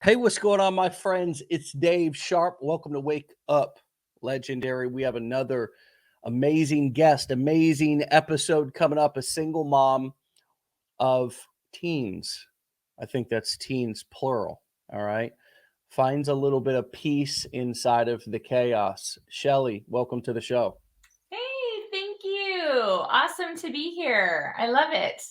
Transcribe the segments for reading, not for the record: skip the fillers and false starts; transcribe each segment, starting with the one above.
Hey, what's going on, my friends? It's Dave Sharpe. Welcome to Wake Up Legendary. We have another amazing guest, amazing episode coming up. A single mom of teens. I think that's teens plural. All right. Finds a little bit of peace inside of the chaos. Shelley, welcome to the show. Hey, thank you. Awesome to be here. I love it.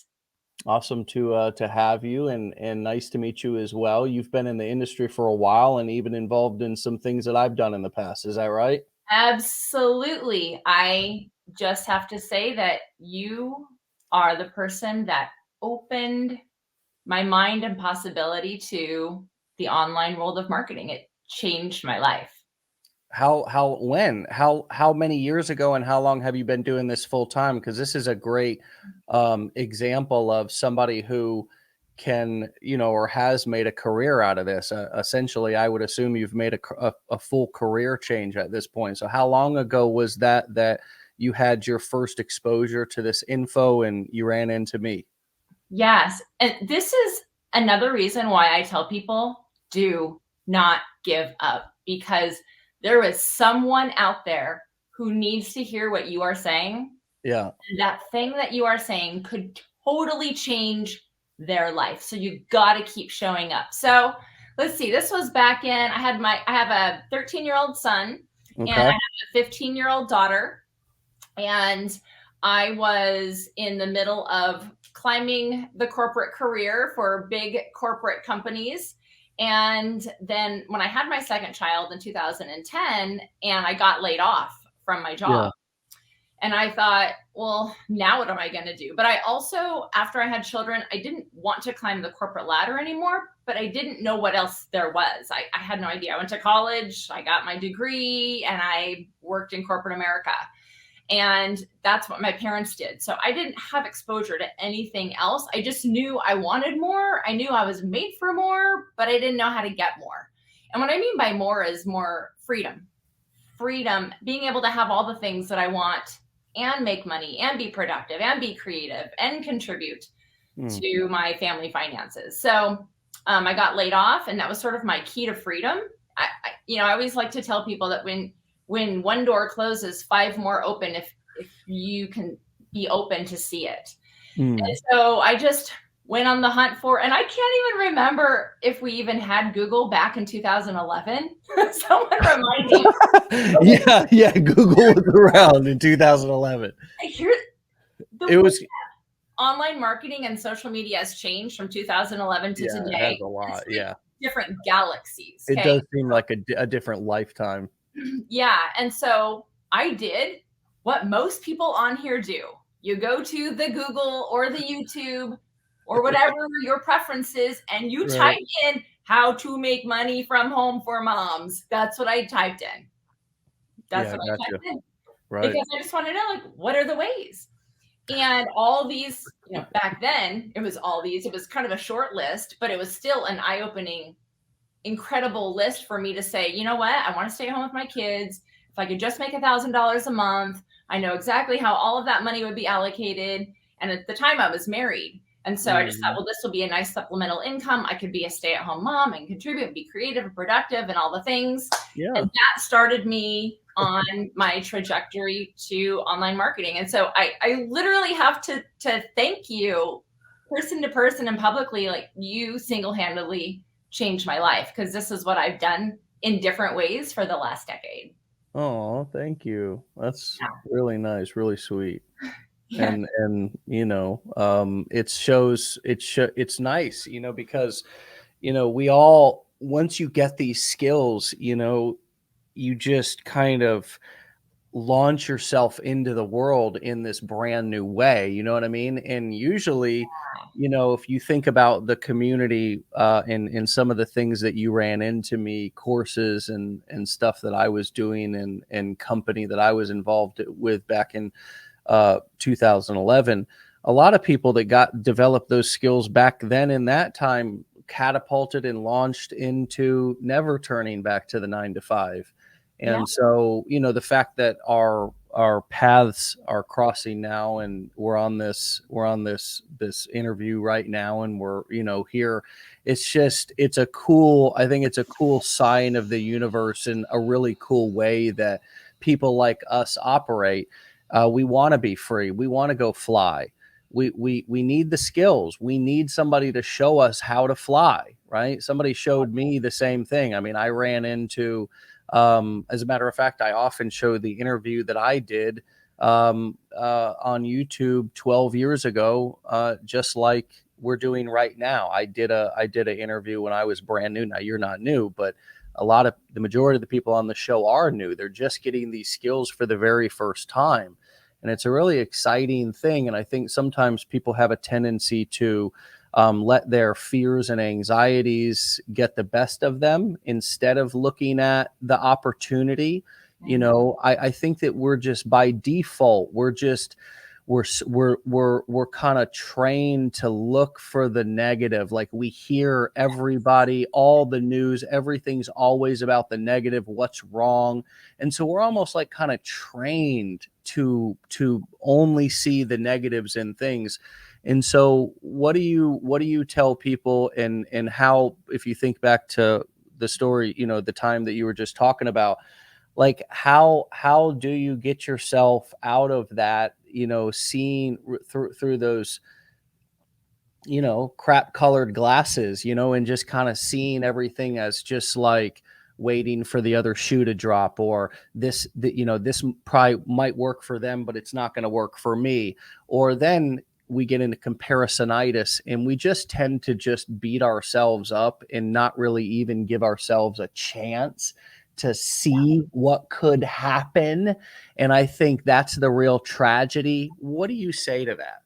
Awesome to have you, and nice to meet you as well. You've been in the industry for a while and even involved in some things that I've done in the past. Is that right? Absolutely. I just have to say that you are the person that opened my mind and possibility to the online world of marketing. It changed my life. How many years ago, and how long have you been doing this full time? Because this is a great example of somebody who can, or has made a career out of this. Essentially, I would assume you've made a full career change at this point. So how long ago was that you had your first exposure to this info and you ran into me? Yes. And this is another reason why I tell people do not give up, because there is someone out there who needs to hear what you are saying. Yeah. That thing that you are saying could totally change their life. So you got to keep showing up. So let's see, this was back in, I have a 13-year-old son and I Okay. have a 15-year-old daughter. And I was in the middle of climbing the corporate career for big corporate companies. And then when I had my second child in 2010, and I got laid off from my Yeah. job, and I thought, well, now what am I going to do? But I also, after I had children, I didn't want to climb the corporate ladder anymore, but I didn't know what else there was. I had no idea. I went to college, I got my degree, and I worked in corporate America. And that's what my parents did. So I didn't have exposure to anything else. I just knew I wanted more. I knew I was made for more, but I didn't know how to get more. And what I mean by more is more freedom. Freedom, being able to have all the things that I want and make money and be productive and be creative and contribute Mm. to my family finances. So I got laid off, and that was sort of my key to freedom. I always like to tell people that when one door closes, five more open if you can be open to see it. Mm. And so I just went on the hunt for, and I can't even remember if we even had Google back in 2011. Someone remind me. Yeah. Google was around in 2011. Here, the It way was, online marketing and social media has changed from 2011 to yeah, it has today. a lot. It's like Yeah. different galaxies. It Okay. does seem like a different lifetime. Yeah. And so I did what most people on here do. You go to the Google or the YouTube or whatever your preference is, and you type Right. in how to make money from home for moms. That's what I typed in. That's Yeah, what I gotcha. typed in, Right. because I just want to know, like, what are the ways? And all these, back then it was all these, it was kind of a short list, but it was still an eye-opening, incredible list for me to say, you know what, I want to stay home with my kids. If I could just make $1,000 a month, I know exactly how all of that money would be allocated. And at the time I was married. And so I just thought, Mhm. well, this will be a nice supplemental income. I could be a stay-at-home mom and contribute and be creative and productive and all the things. Yeah. And that started me on my trajectory to online marketing. And so I literally have to thank you, person to person and publicly, like, you single-handedly changed my life, because this is what I've done in different ways for the last decade. Oh, thank you. That's Yeah. really nice, really sweet. Yeah. And it's nice, because we all, once you get these skills, you just kind of launch yourself into the world in this brand new way. You know what I mean? And usually, if you think about the community and some of the things that you ran into me, courses and stuff that I was doing and company that I was involved with back in 2011, a lot of people that developed those skills back then in that time catapulted and launched into never turning back to the 9 to 5. Yeah. And so, the fact that our our paths are crossing now, and we're on this interview right now, and we're, here. It's just, I think it's a cool sign of the universe, and a really cool way that people like us operate. We want to be free. We want to go fly. We need the skills. We need somebody to show us how to fly, right? Somebody showed me the same thing. I mean, I ran into, as a matter of fact, I often show the interview that I did on YouTube 12 years ago, just like we're doing right now. I did an interview when I was brand new. Now, you're not new, but the majority of the people on the show are new. They're just getting these skills for the very first time. And it's a really exciting thing. And I think sometimes people have a tendency to let their fears and anxieties get the best of them instead of looking at the opportunity. I think that we're just, by default, we're kind of trained to look for the negative. Like, we hear everybody, all the news, everything's always about the negative, what's wrong. And so we're almost like kind of trained to only see the negatives in things. And so what do you tell people, and how, if you think back to the story, the time that you were just talking about, like, how do you get yourself out of that, seeing through those, crap colored glasses, and just kind of seeing everything as just like waiting for the other shoe to drop, or this probably might work for them, but it's not going to work for me. Or then we get into comparisonitis, and we just tend to just beat ourselves up and not really even give ourselves a chance to see what could happen. And I think that's the real tragedy. What do you say to that?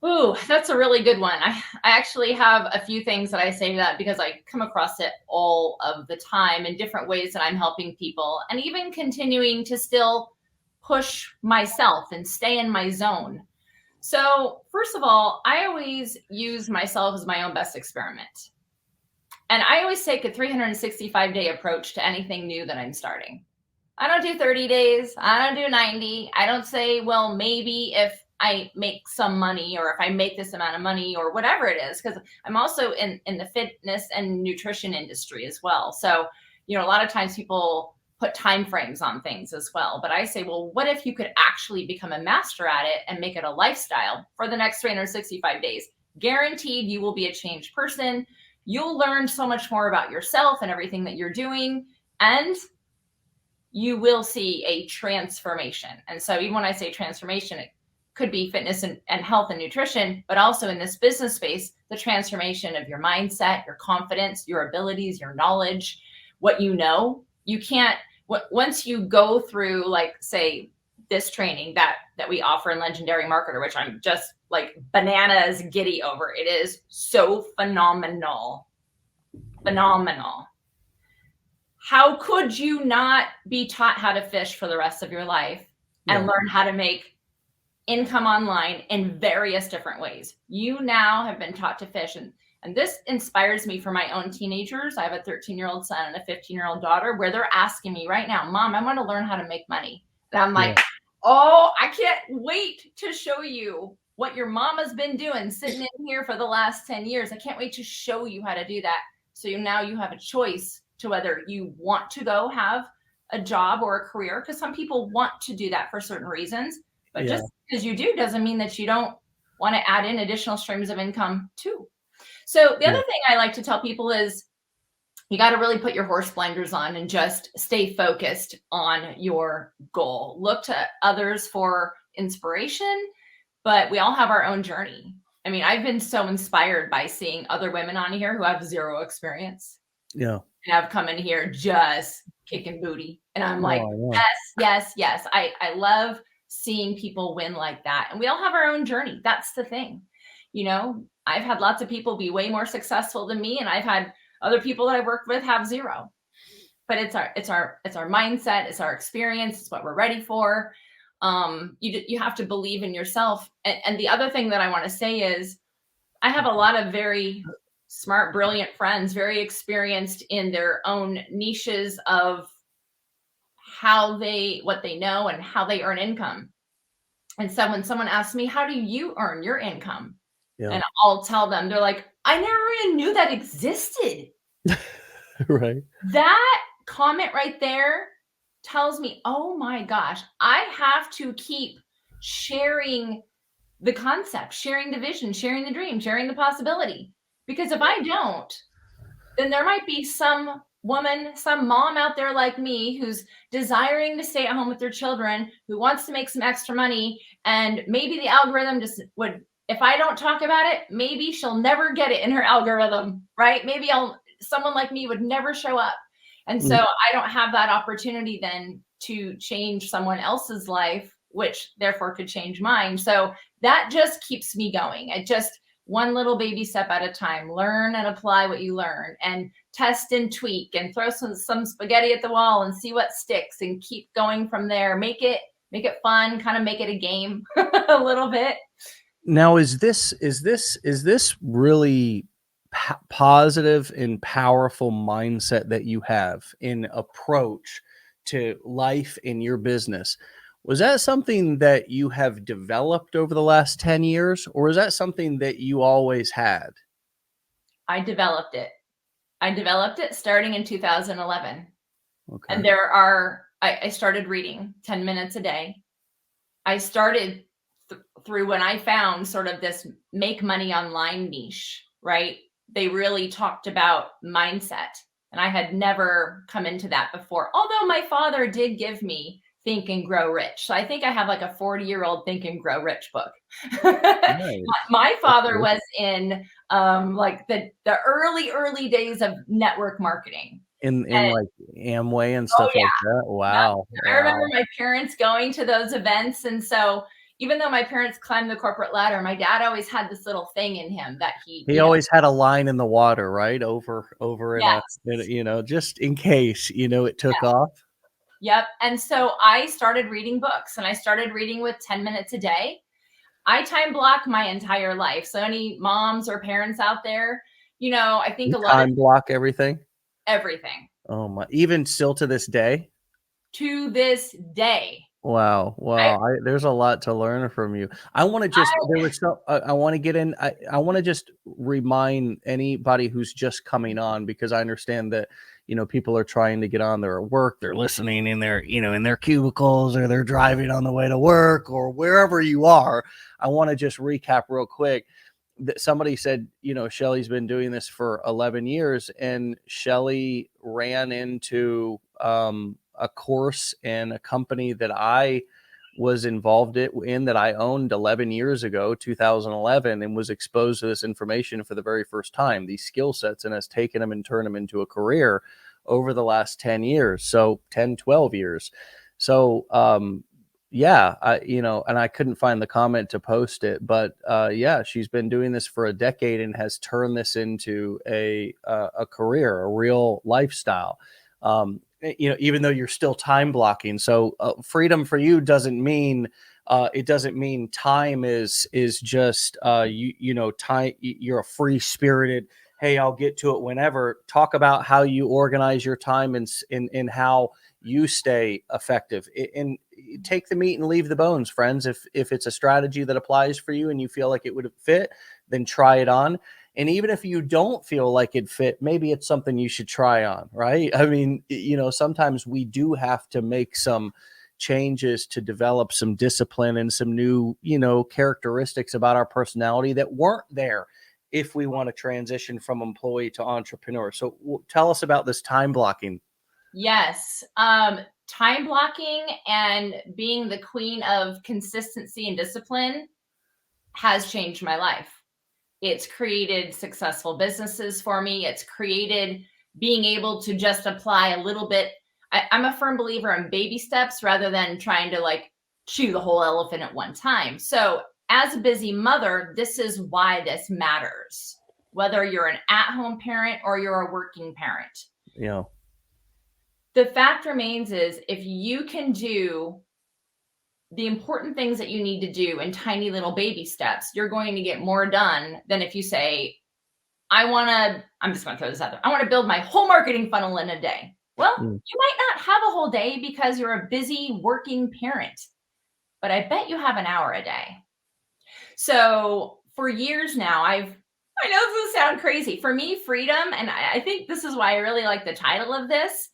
Ooh, that's a really good one. I actually have a few things that I say to that, because I come across it all of the time in different ways that I'm helping people, and even continuing to still push myself and stay in my zone. So first of all, I always use myself as my own best experiment. And I always take a 365-day approach to anything new that I'm starting. I don't do 30 days. I don't do 90. I don't say, well, maybe if I make some money, or if I make this amount of money, or whatever it is, because I'm also in the fitness and nutrition industry as well. So, a lot of times people put time frames on things as well. But I say, well, what if you could actually become a master at it and make it a lifestyle for the next 365 days? Guaranteed you will be a changed person. You'll learn so much more about yourself and everything that you're doing, and you will see a transformation. And so even when I say transformation, it could be fitness and health and nutrition, but also in this business space, the transformation of your mindset, your confidence, your abilities, your knowledge, what you can't, once you go through, like, say, this training that we offer in Legendary Marketer, which I'm just like bananas giddy over. It is so phenomenal. How could you not be taught how to fish for the rest of your life and learn how to make income online in various different ways? You now have been taught to fish. And this inspires me for my own teenagers. I have a 13-year-old son and a 15-year-old daughter, where they're asking me right now, Mom, I want to learn how to make money. And I'm like, oh, I can't wait to show you what your mama's been doing, sitting in here for the last 10 years. I can't wait to show you how to do that. So now you have a choice to whether you want to go have a job or a career, because some people want to do that for certain reasons. But just because you do doesn't mean that you don't want to add in additional streams of income too. So the other thing I like to tell people is, you got to really put your horse blinders on and just stay focused on your goal. Look to others for inspiration, but we all have our own journey. I mean, I've been so inspired by seeing other women on here who have zero experience. Yeah. And have come in here just kicking booty. And I'm like, yes. I love seeing people win like that. And we all have our own journey. That's the thing. I've had lots of people be way more successful than me, and I've had other people that I've worked with have zero. But it's our mindset, it's our experience, it's what we're ready for. You have to believe in yourself. And the other thing that I want to say is, I have a lot of very smart, brilliant friends, very experienced in their own niches of what they know and how they earn income. And so when someone asks me, how do you earn your income? Yeah. And I'll tell them, they're like, I never even knew that existed. Right. That comment right there tells me, oh my gosh, I have to keep sharing the concept, sharing the vision, sharing the dream, sharing the possibility. Because if I don't, then there might be some woman, some mom out there like me who's desiring to stay at home with their children, who wants to make some extra money. And maybe the algorithm just would, if I don't talk about it, maybe she'll never get it in her algorithm, right? Maybe someone like me would never show up. And so Mm. I don't have that opportunity then to change someone else's life, which therefore could change mine. So that just keeps me going. It just, one little baby step at a time, learn and apply what you learn, and test and tweak and throw some spaghetti at the wall and see what sticks, and keep going from there. Make it fun, kind of make it a game a little bit. Now, is this really positive and powerful mindset that you have in approach to life in your business? Was that something that you have developed over the last 10 years, or is that something that you always had? I developed it. I developed it starting in 2011. Okay. And I started reading 10 minutes a day. I started through when I found sort of this make money online niche, right? They really talked about mindset. And I had never come into that before. Although my father did give me Think and Grow Rich. So I think I have like a 40-year-old Think and Grow Rich book. Nice. My father was in like the early days of network marketing. In And like Amway and oh stuff yeah, like that. Wow. I remember Wow. my parents going to those events. And so even though my parents climbed the corporate ladder, my dad always had this little thing in him that he, He always had a line in the water, right? Over yes, just in case, it took off. yep. And so I started reading books, and I started reading with 10 minutes a day. I time block my entire life. So any moms or parents out there, I think You a lot of time block everything? everything Oh my, even still to this day? to this day. Wow, I, wow, there's a lot to learn from you. I wanna just I there was so I wanna get in I wanna just remind anybody who's just coming on, because I understand that, people are trying to get on their work, they're listening in their, in their cubicles, or they're driving on the way to work, or wherever you are. I wanna just recap real quick that somebody said, Shelley's been doing this for 11 years, and Shelley ran into, a course and a company that I was involved in that I owned 11 years ago, 2011, and was exposed to this information for the very first time, these skill sets, and has taken them and turned them into a career over the last 10 years. So 10, 12 years. So, yeah, and I couldn't find the comment to post it, but yeah, she's been doing this for a decade and has turned this into a career, a real lifestyle. Even though you're still time blocking. So freedom for you doesn't mean time is just time. You're a free spirited. Hey, I'll get to it whenever. Talk about how you organize your time, and in how you stay effective. And take the meat and leave the bones, friends. If it's a strategy that applies for you and you feel like it would fit, then try it on. And even if you don't feel like it fit, maybe it's something you should try on, right? I mean, sometimes we do have to make some changes to develop some discipline and some new, characteristics about our personality that weren't there if we want to transition from employee to entrepreneur. So tell us about this time blocking. Yes. Time blocking and being the queen of consistency and discipline has changed my life. It's created successful businesses for me. It's created being able to just apply a little bit. I'm a firm believer in baby steps rather than trying to like chew the whole elephant at one time. So as a busy mother, this is why this matters, whether you're an at-home parent or you're a working parent. The fact remains is if you can do the important things that you need to do in tiny little baby steps, you're going to get more done than if you say, I'm just going to throw this out there. I want to build my whole marketing funnel in a day. Well, Mm. you might not have a whole day because you're a busy working parent, but I bet you have an hour a day. So for years now, I know this will sound crazy. For me, freedom, and I think this is why I really like the title of this,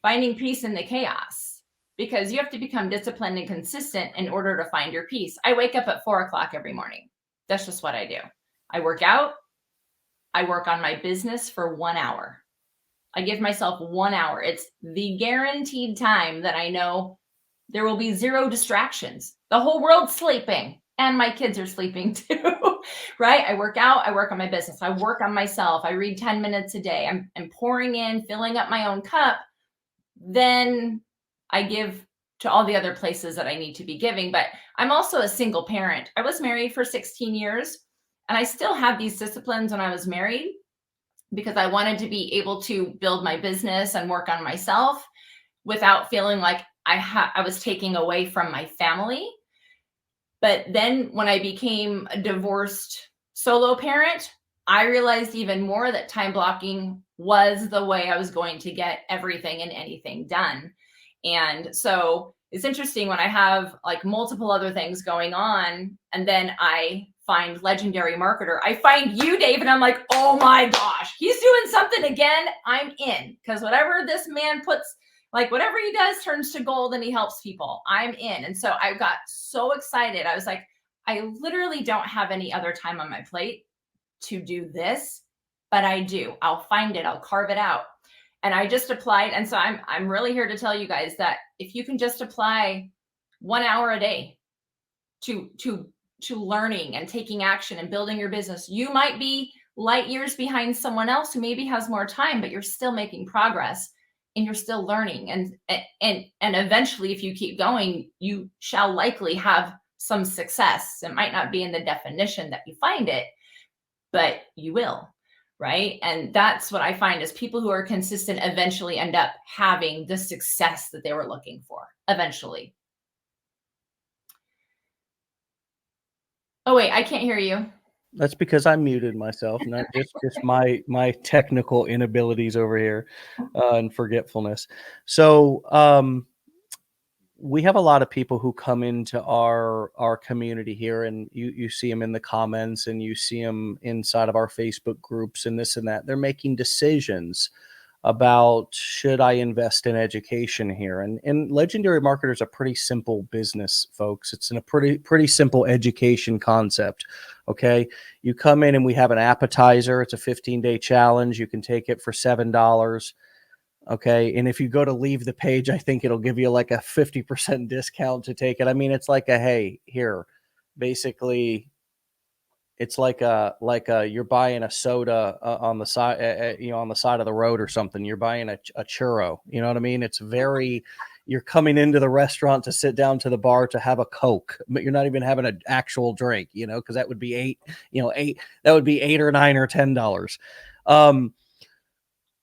Finding Peace in the Chaos, because you have to become disciplined and consistent in order to find your peace. I wake up at 4 o'clock every morning. That's just what I do. I work out. I work on my business for 1 hour. I give myself 1 hour. It's the guaranteed time that I know there will be zero distractions. The whole world's sleeping and my kids are sleeping too, right? I work out, I work on my business, I work on myself, I read 10 minutes a day. I'm pouring in, filling up my own cup. Then I give to all the other places that I need to be giving. But I'm also a single parent. I was married for 16 years and I still had these disciplines when I was married because I wanted to be able to build my business and work on myself without feeling like I was taking away from my family. But then when I became a divorced solo parent, I realized even more that time blocking was the way I was going to get everything and anything done. And so it's interesting when I have like multiple other things going on, and then I find Legendary Marketer. I find you, Dave, and I'm like, oh my gosh, he's doing something again. I'm in, because whatever this man puts, like whatever he does turns to gold and he helps people. I'm in. And so I got so excited. I was like, I literally don't have any other time on my plate to do this, but I do. I'll find it. I'll carve it out. And I just applied. And so I'm really here to tell you guys that if you can just apply 1 hour a day to learning and taking action and building your business, you might be light years behind someone else who maybe has more time, but you're still making progress and you're still learning. And eventually, if you keep going, you shall likely have some success. It might not be in the definition that you find it, but you will, right? And that's what I find is people who are consistent eventually end up having the success that they were looking for eventually. Oh, wait, I can't hear you. That's because I muted myself, not just my technical inabilities over here, and forgetfulness. So, we have a lot of people who come into our community here, and you see them in the comments, and you see them inside of our Facebook groups and this and that. They're making decisions about, should I invest in education here? And Legendary Marketer is a pretty simple business, folks. It's in a pretty simple education concept. Okay, you come in and we have an appetizer. It's a 15-day challenge. You can take it for $7. Okay. And if you go to leave the page, I think it'll give you like a 50% discount to take it. I mean, it's like a, hey, here, basically, it's like a you're buying a soda on the side, on the side of the road or something. You're buying a churro. You know what I mean? It's very, you're coming into the restaurant to sit down to the bar to have a Coke, but you're not even having an actual drink, because that would be that would be $8 or $9 or $10.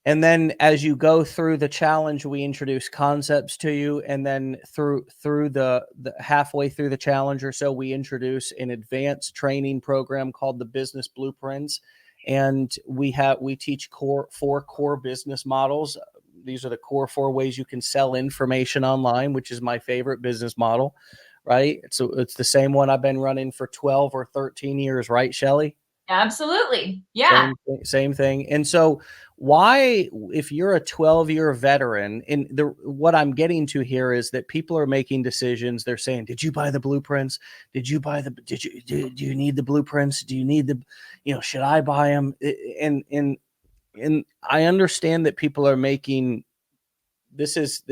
And then as you go through the challenge, we introduce concepts to you. And then through the halfway through the challenge or so, we introduce an advanced training program called the Business Blueprints. And we teach four core business models. These are the core 4 ways you can sell information online, which is my favorite business model, right? So it's the same one I've been running for 12 or 13 years, right, Shelley? Absolutely. Yeah. Same thing. And so why, if you're a 12-year veteran, and what I'm getting to here is that people are making decisions. They're saying, did you buy the blueprints? Do you need the blueprints? Do you need should I buy them? And I understand that people are making this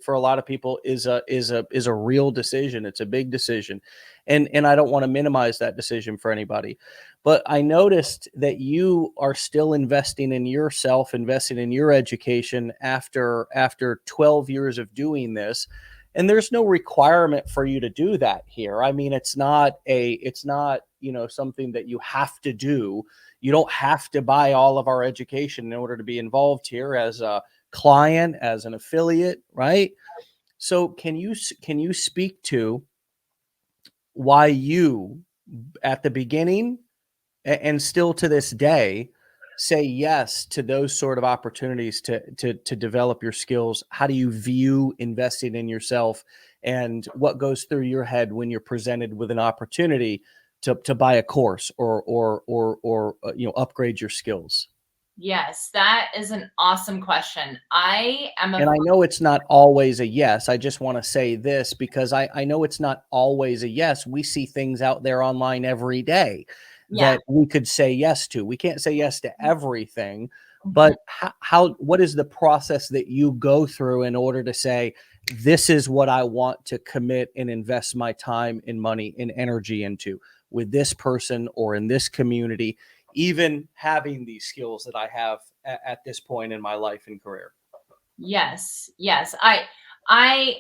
for a lot of people is a real decision. It's a big decision. And I don't want to minimize that decision for anybody. But I noticed that you are still investing in yourself, investing in your education after 12 years of doing this. And there's no requirement for you to do that here. I mean, it's not something that you have to do. You don't have to buy all of our education in order to be involved here as a client, as an affiliate, right? So can you speak to why you, at the beginning and still to this day, say yes to those sort of opportunities to develop your skills? How do you view investing in yourself, and what goes through your head when you're presented with an opportunity to buy a course or upgrade your skills? Yes, that is an awesome question. I am And a I know it's not always a yes. I just want to say this because I know it's not always a yes. We see things out there online every day yeah. that we could say yes to. We can't say yes to everything, Mhm. but what is the process that you go through in order to say, this is what I want to commit and invest my time and money and energy into with this person or in this community, even having these skills that I have at this point in my life and career? Yes, yes. I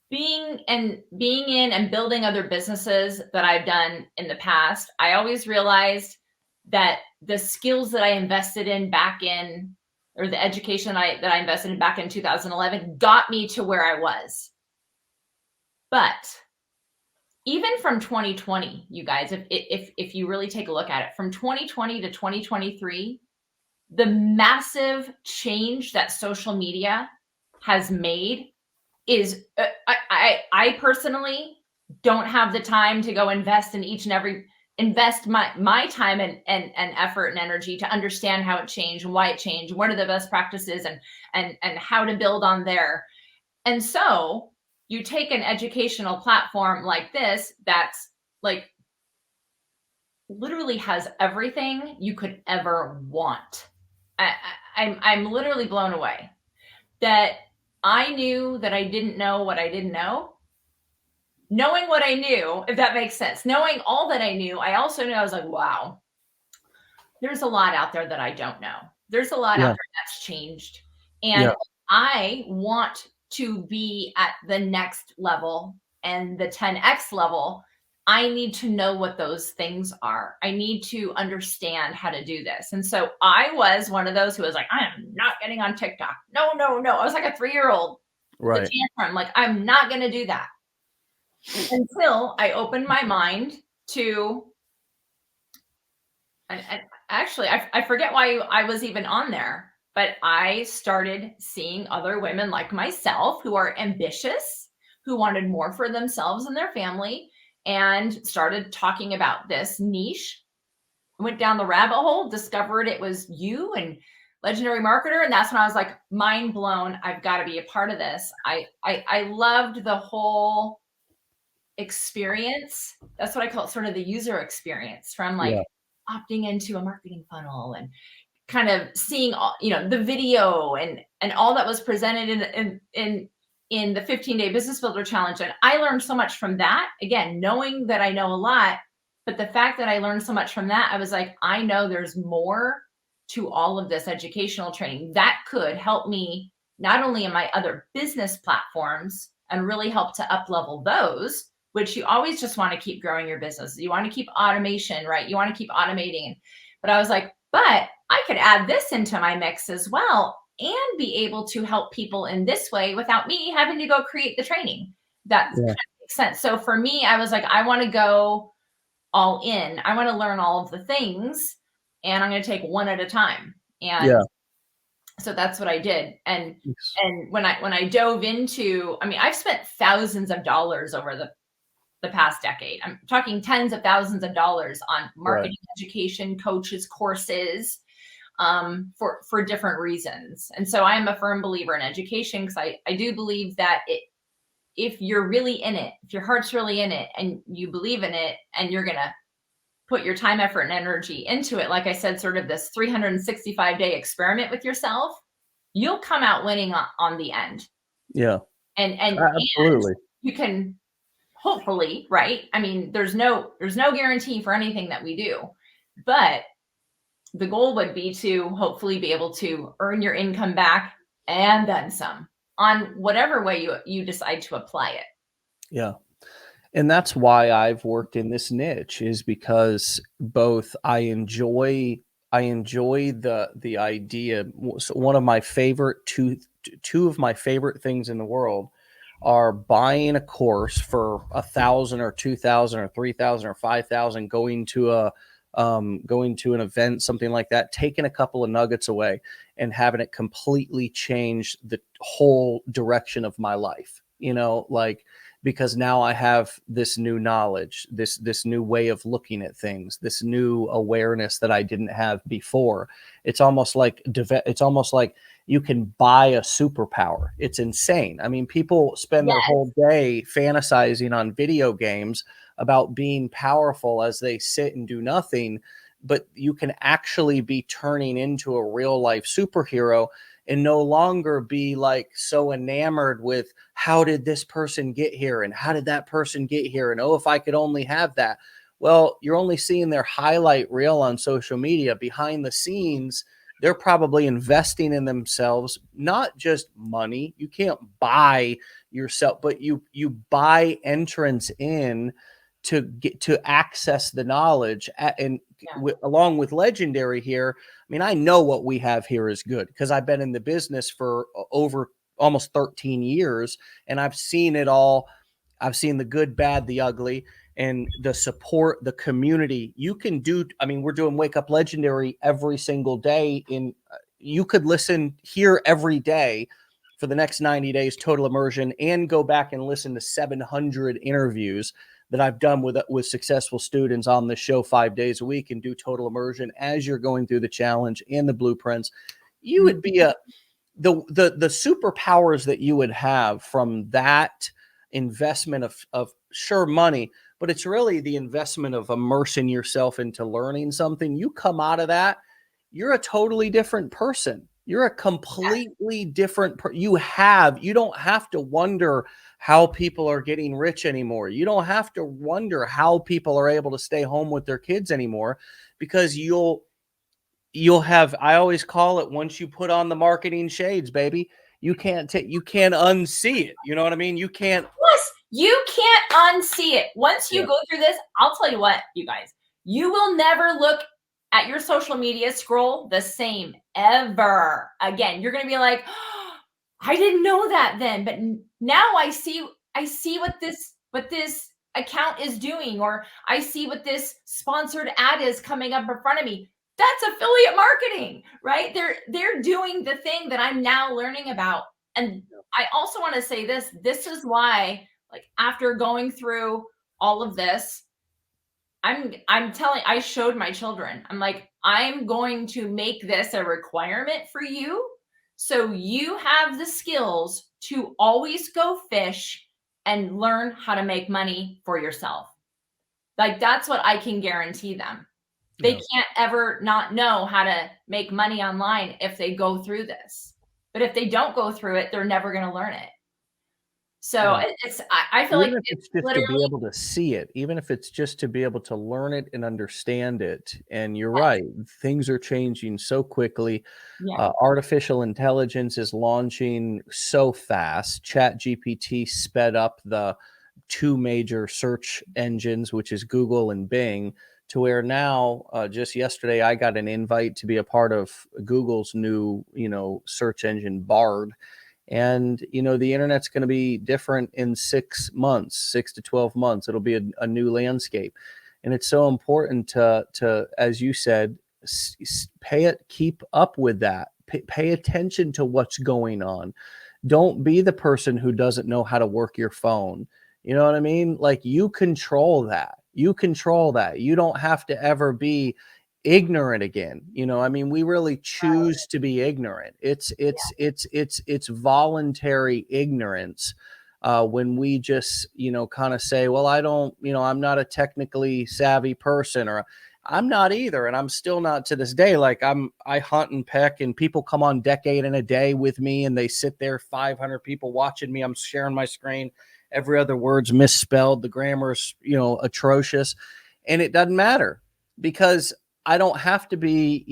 being in and building other businesses that I've done in the past, I always realized that the skills that I invested in back in, or the education that I invested in back in 2011 got me to where I was. But even from 2020, you guys, if you really take a look at it, from 2020 to 2023, the massive change that social media has made is I personally don't have the time to go invest in each and every invest my time and effort and energy to understand how it changed and why it changed, what are the best practices and how to build on there. And so you take an educational platform like this that's like literally has everything you could ever want. I'm literally blown away that I knew that I didn't know what I didn't know. Knowing what I knew, if that makes sense, knowing all that I knew, I also knew I was like, wow, there's a lot out there that I don't know. There's a lot out Yeah. there that's changed. Yeah. And I want to be at the next level and the 10x level. I need to know what those things are. I need to understand how to do this. And so I was one of those who was like, I am not getting on TikTok. No, no, no. I was like a 3-year-old, the Right. tantrum. Like, I'm not going to do that until I opened my mind to, and actually, I forget why I was even on there, but I started seeing other women like myself who are ambitious, who wanted more for themselves and their family, and started talking about this niche. Went down the rabbit hole, discovered it was you and Legendary Marketer, and that's when I was like, mind blown. I've got to be a part of this. I loved the whole experience. That's what I call it, sort of the user experience, from like Yeah. opting into a marketing funnel and kind of seeing all, the video and all that was presented in the 15-day business builder challenge. And I learned so much from that. Again, knowing that I know a lot, but the fact that I learned so much from that, I was like, I know there's more to all of this educational training that could help me not only in my other business platforms and really help to up level those, which you always just want to keep growing your business. You want to keep automation, right? You want to keep automating. But I was like, but I could add this into my mix as well and be able to help people in this way without me having to go create the training. That kind Yeah. of makes sense. So for me, I was like, I want to go all in. I want to learn all of the things, and I'm going to take one at a time. And Yeah. so that's what I did. And Yes. and when I dove into, I mean, I've spent thousands of dollars over the past decade. I'm talking tens of thousands of dollars on Right. marketing education, coaches, courses, for different reasons. And so I am a firm believer in education, because I do believe that if you're really in it, if your heart's really in it and you believe in it and you're going to put your time, effort, and energy into it, like I said, sort of this 365-day experiment with yourself, you'll come out winning on the end. Yeah. And Absolutely. you can hopefully, right? I mean, there's no guarantee for anything that we do, but the goal would be to hopefully be able to earn your income back and then some on whatever way you decide to apply it. Yeah. And that's why I've worked in this niche, is because both I enjoy the idea. So one of my favorite two of my favorite things in the world are buying a course for 1,000 or 2,000 or 3,000 or 5,000, going to going to an event, something like that, taking a couple of nuggets away and having it completely change the whole direction of my life, like, because now I have this new knowledge, this new way of looking at things, this new awareness that I didn't have before. It's almost like you can buy a superpower. It's insane. I mean, people spend their whole day fantasizing on video games about being powerful as they sit and do nothing, but you can actually be turning into a real life superhero and no longer be like so enamored with how did this person get here and how did that person get here, and oh, if I could only have that. Well, you're only seeing their highlight reel on social media. Behind the scenes, they're probably investing in themselves, not just money. You can't buy yourself, but you buy entrance in to get to access the knowledge. And along with Legendary here, I mean, I know what we have here is good because I've been in the business for over almost 13 years and I've seen it all. I've seen the good, bad, the ugly, and the support, the community. You can do, I mean, we're doing Wake Up Legendary every single day. You could listen here every day for the next 90 days, total immersion, and go back and listen to 700 interviews that I've done with successful students on the show 5 days a week, and do total immersion as you're going through the challenge and the blueprints. You would be the superpowers that you would have from that investment of sure money, but it's really the investment of immersing yourself into learning something. You come out of that, you're a totally different person. You're a completely different you don't have to wonder how people are getting rich anymore. You don't have to wonder how people are able to stay home with their kids anymore, because you'll have, I always call it, once you put on the marketing shades, baby, you can't unsee it. You know what I mean? You can't. Yes, you can't unsee it. Once you go through this, I'll tell you what, you guys, you will never look at your social media scroll the same ever again. You're going to be like, oh, I didn't know that then, but now I see what this account is doing, or I see what this sponsored ad is coming up in front of me. That's affiliate marketing, right? They're doing the thing that I'm now learning about. And I also want to say this is why, like, after going through all of this, I showed my children, I'm like, I'm going to make this a requirement for you, so you have the skills to always go fish and learn how to make money for yourself. Like, that's what I can guarantee them. They can't ever not know how to make money online if they go through this. But if they don't go through it, they're never going to learn it. So I feel even like it's just to be able to see it, even if it's just to be able to learn it and understand it. And you're right, things are changing so quickly. Artificial intelligence is launching so fast. ChatGPT sped up the two major search engines, which is Google and Bing, to where now, just yesterday, I got an invite to be a part of Google's new, search engine, Bard. And, the internet's going to be different in 6 months, 6 to 12 months. It'll be a new landscape. And it's so important to, as you said, keep up with that. Pay attention to what's going on. Don't be the person who doesn't know how to work your phone. You know what I mean? Like, you control that. You control that. You don't have to ever be ignorant again. I mean, we really choose to be ignorant. It's voluntary ignorance when we just, kind of say, well, I don't, I'm not a technically savvy person, or I'm not either. And I'm still not to this day. Like, I hunt and peck, and people come on Decade in a Day with me, and they sit there, 500 people watching me. I'm sharing my screen. Every other word's misspelled. The grammar's, atrocious. And it doesn't matter, because I don't have to be,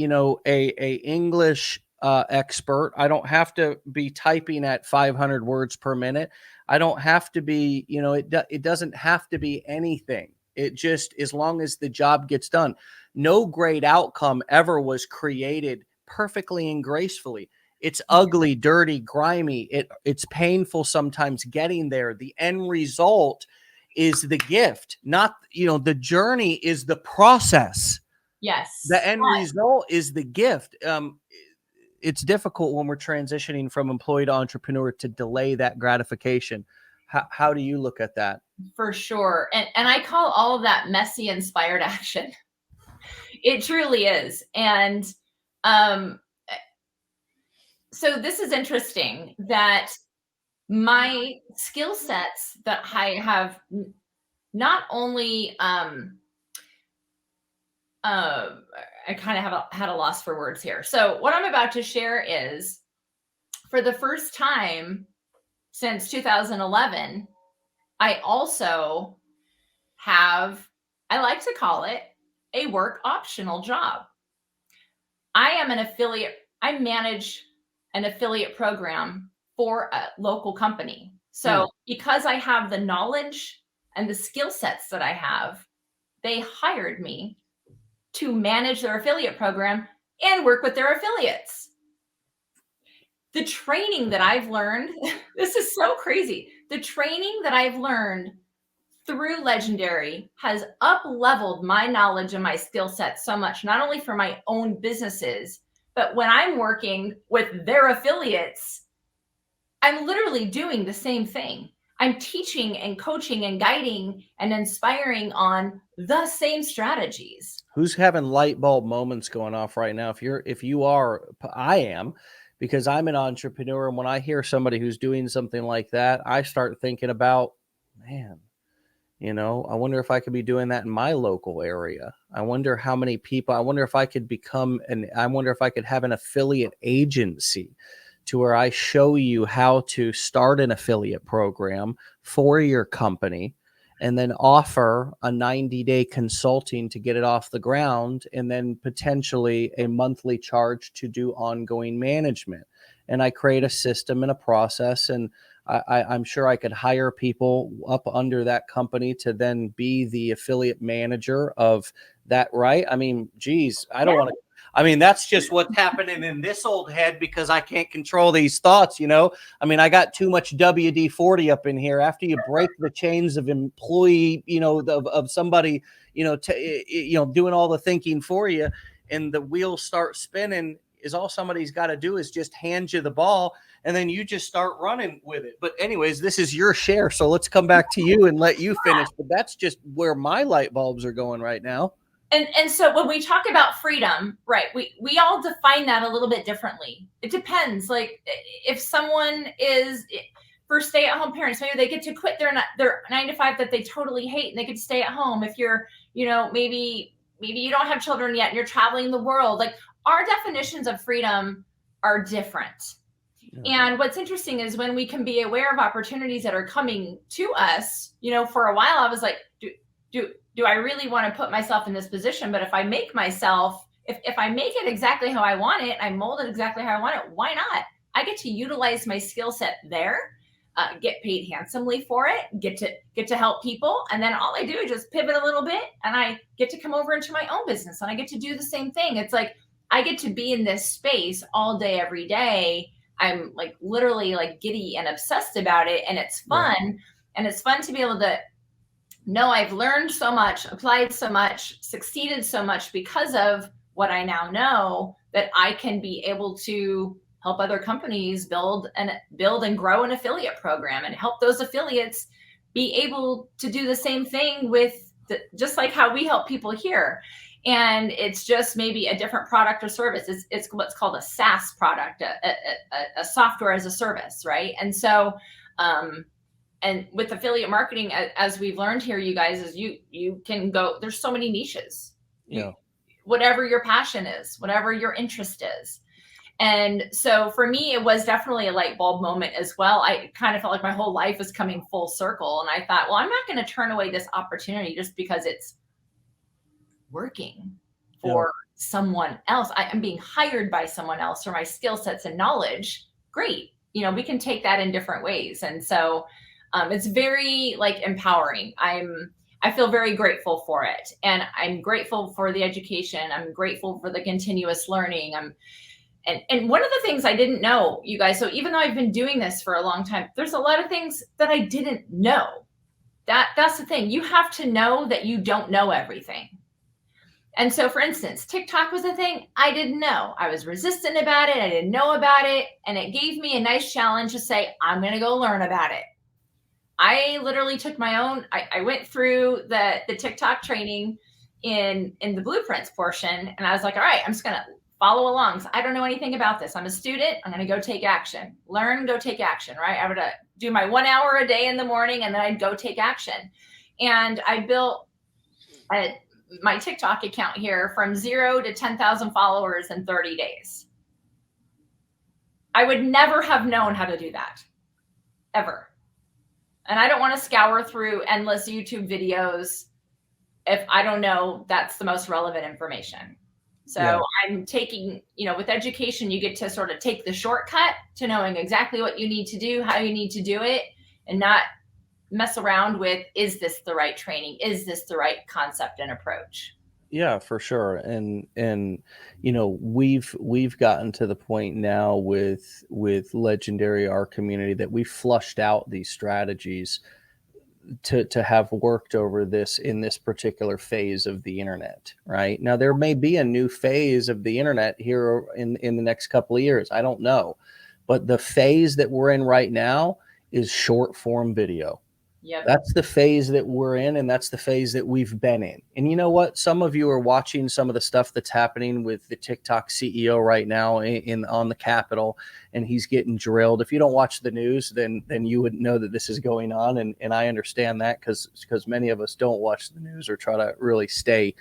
a English expert. I don't have to be typing at 500 words per minute. I don't have to be, it doesn't have to be anything. It just, as long as the job gets done. No great outcome ever was created perfectly and gracefully. It's ugly, dirty, grimy. It's painful sometimes getting there. The end result is the gift, not, the journey is the process. Yes. The end result is the gift. It's difficult when we're transitioning from employee to entrepreneur to delay that gratification. How do you look at that? For sure. And I call all of that messy inspired action. It truly is. And um, so this is interesting that my skill sets that I have not only I kind of had a loss for words here. So what I'm about to share is, for the first time since 2011, I also have, I like to call it, a work optional job. I am an affiliate. I manage an affiliate program for a local company. So because I have the knowledge and the skill sets that I have, they hired me to manage their affiliate program and work with their affiliates. The training that I've learned, this is so crazy. The training that I've learned through Legendary has up-leveled my knowledge and my skill set so much, not only for my own businesses, but when I'm working with their affiliates, I'm literally doing the same thing. I'm teaching and coaching and guiding and inspiring on the same strategies. Who's having light bulb moments going off right now? If you are, I am, because I'm an entrepreneur. And when I hear somebody who's doing something like that, I start thinking about, man, I wonder if I could be doing that in my local area. I wonder how many people, I wonder if I could I wonder if I could have an affiliate agency to where I show you how to start an affiliate program for your company and then offer a 90-day consulting to get it off the ground, and then potentially a monthly charge to do ongoing management. And I create a system and a process, and I'm sure I could hire people up under that company to then be the affiliate manager of that, right? I mean, geez, I don't want to. I mean, that's just what's happening in this old head because I can't control these thoughts, I mean, I got too much WD-40 up in here. After you break the chains of employee, of somebody, doing all the thinking for you, and the wheels start spinning, is all somebody's got to do is just hand you the ball, and then you just start running with it. But anyways, this is your share, so let's come back to you and let you finish. But that's just where my light bulbs are going right now. And so when we talk about freedom, right, we all define that a little bit differently. It depends. Like if someone is for stay-at-home parents, maybe they get to quit their 9-to-5 that they totally hate, and they get to stay at home. If you're, maybe you don't have children yet and you're traveling the world, like our definitions of freedom are different. Yeah. And what's interesting is when we can be aware of opportunities that are coming to us, for a while I was like, do I really want to put myself in this position? But if I make myself, if I make it exactly how I want it, I mold it exactly how I want it, why not? I get to utilize my skill set there, get paid handsomely for it, get to help people. And then all I do is just pivot a little bit, and I get to come over into my own business, and I get to do the same thing. It's like, I get to be in this space all day, every day. I'm like literally like giddy and obsessed about it. And it's fun. Yeah. And it's fun to be able to know I've learned so much, applied so much, succeeded so much because of what I now know, that I can be able to help other companies build and grow an affiliate program, and help those affiliates be able to do the same thing with just like how we help people here. And it's just maybe a different product or service. It's what's called a SaaS product, a software as a service, right? And so, and with affiliate marketing, as we've learned here, you guys, is you can go, there's so many niches. Yeah. Whatever your passion is, whatever your interest is. And so for me, it was definitely a light bulb moment as well. I kind of felt like my whole life was coming full circle. And I thought, well, I'm not going to turn away this opportunity just because it's working for someone else. I'm being hired by someone else for my skill sets and knowledge. Great. We can take that in different ways. And so it's very like empowering. I feel very grateful for it. And I'm grateful for the education. I'm grateful for the continuous learning. And one of the things I didn't know, you guys, so even though I've been doing this for a long time, there's a lot of things that I didn't know. That's the thing. You have to know that you don't know everything. And so, for instance, TikTok was a thing I didn't know. I was resistant about it. I didn't know about it. And it gave me a nice challenge to say, I'm going to go learn about it. I literally took my own, I went through the TikTok training in the blueprints portion. And I was like, all right, I'm just going to follow along. So I don't know anything about this. I'm a student. I'm going to go take action, learn, go take action, right? I would do my 1 hour a day in the morning and then I'd go take action. And I built my TikTok account here from 0 to 10,000 followers in 30 days. I would never have known how to do that, ever. And I don't want to scour through endless YouTube videos if I don't know that's the most relevant information. So yeah. I'm taking, with education, you get to sort of take the shortcut to knowing exactly what you need to do, how you need to do it, and not mess around with, is this the right training? Is this the right concept and approach? Yeah, for sure. And we've gotten to the point now with Legendary, our community, that we've flushed out these strategies to have worked over this in this particular phase of the internet. Right now, there may be a new phase of the internet here in the next couple of years. I don't know, but the phase that we're in right now is short form video. Yep. That's the phase that we're in, and that's the phase that we've been in. And you know what? Some of you are watching some of the stuff that's happening with the TikTok CEO right now on the Capitol, and he's getting drilled. If you don't watch the news, then you wouldn't know that this is going on, and I understand that because many of us don't watch the news or try to really stay.